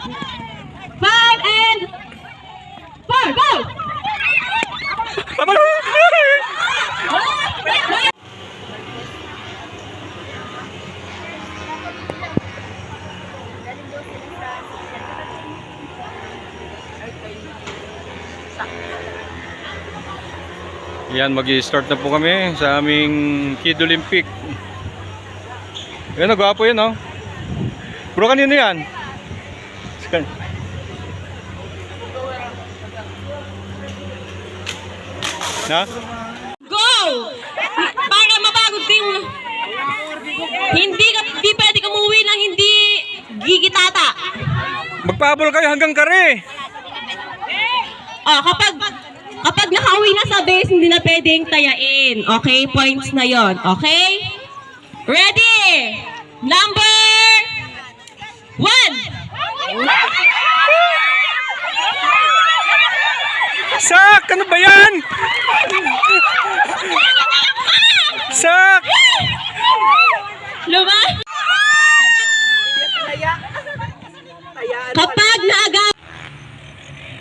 5 and 4, go! Yan, mag-i-start na po kami sa aming Kid Olympic. Yan, nagwapo yan, oh. Bro, kanino yan? Na? Go! Para mapagod kayo. Hindi pwede umuwi ng hindi gigitata. Magpahabol kayo hanggang kare. Oh, kapag nakauwi na sa base, hindi na pwedeng tayain. Okay? Points na yon. Okay? Ready? Number 1. Sak! Ano ba yan? Sak! Luma? Kapag naagaw.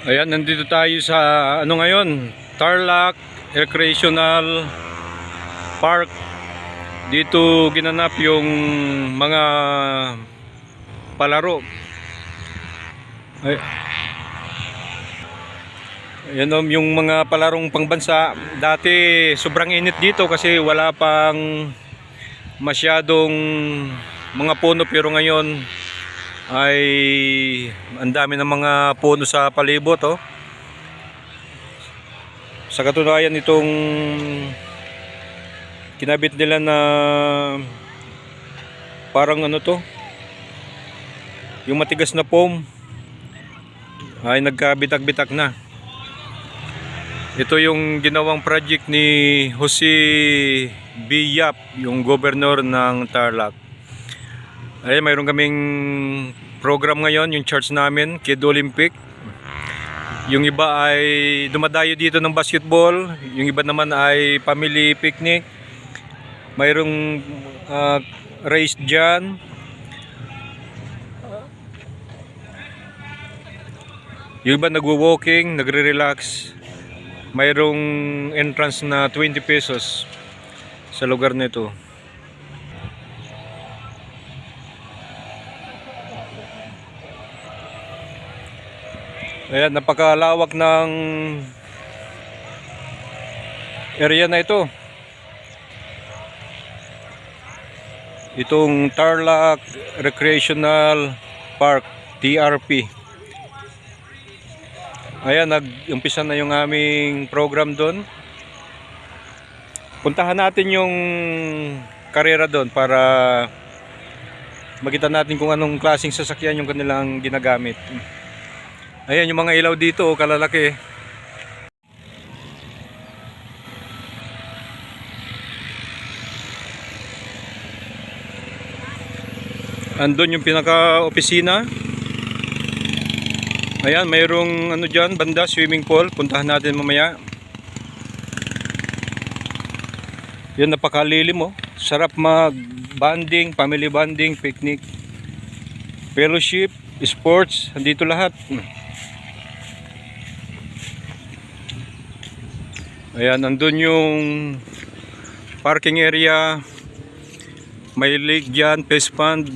Ayan, nandito tayo sa ano ngayon, Tarlac Recreational Park. Dito ginanap yung mga palaro. Ayan, yung mga palarong pangbansa. Dati sobrang init dito kasi wala pang masyadong mga puno, pero ngayon ay ang dami ng mga puno sa palibot, oh. Sa katunayan, itong kinabit nila na parang ano to, yung matigas na foam ay nagkabitak-bitak na. Ito yung ginawang project ni Jose B. Yap, yung governor ng Tarlac. Ay, mayroon kaming program ngayon, yung church namin, Kid Olympic. Yung iba ay dumadayo dito ng basketball, yung iba naman ay family picnic. Mayroong race dyan. Yung iba nagwo-walking, nagre-relax. Mayroong entrance na 20 pesos sa lugar nito. Ayan, napakalawak ng area na ito. Itong Tarlac Recreational Park, TRP. Ayan, nag-umpisa na yung aming program doon. Puntahan natin yung karera doon para makita natin kung anong klaseng sasakyan yung kanilang ginagamit. Ayan yung mga ilaw dito, oh, kalalaki. Andun yung pinaka-opisina. Ayan, mayroong ano dyan, banda, swimming pool. Puntahan natin mamaya. Yan, napakalilim, oh. Sarap mag-bonding, family bonding, picnic, fellowship, sports, andito lahat. Ayan, nandun yung parking area. May lake dyan, fish pond.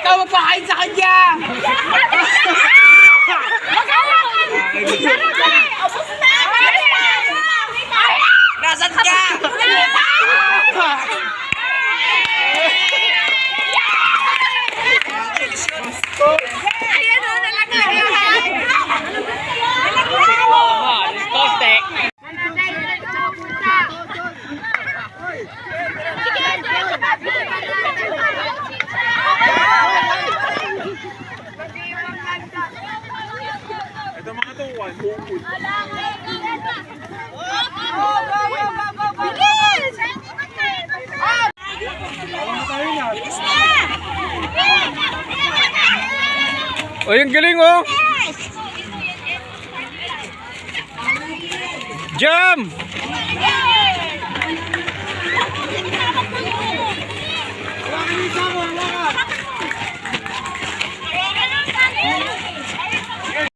Ikaw magpakain sa kanya! Nasaan ka? Ayan o, nalagay. Ay, ang galing oh. Jam!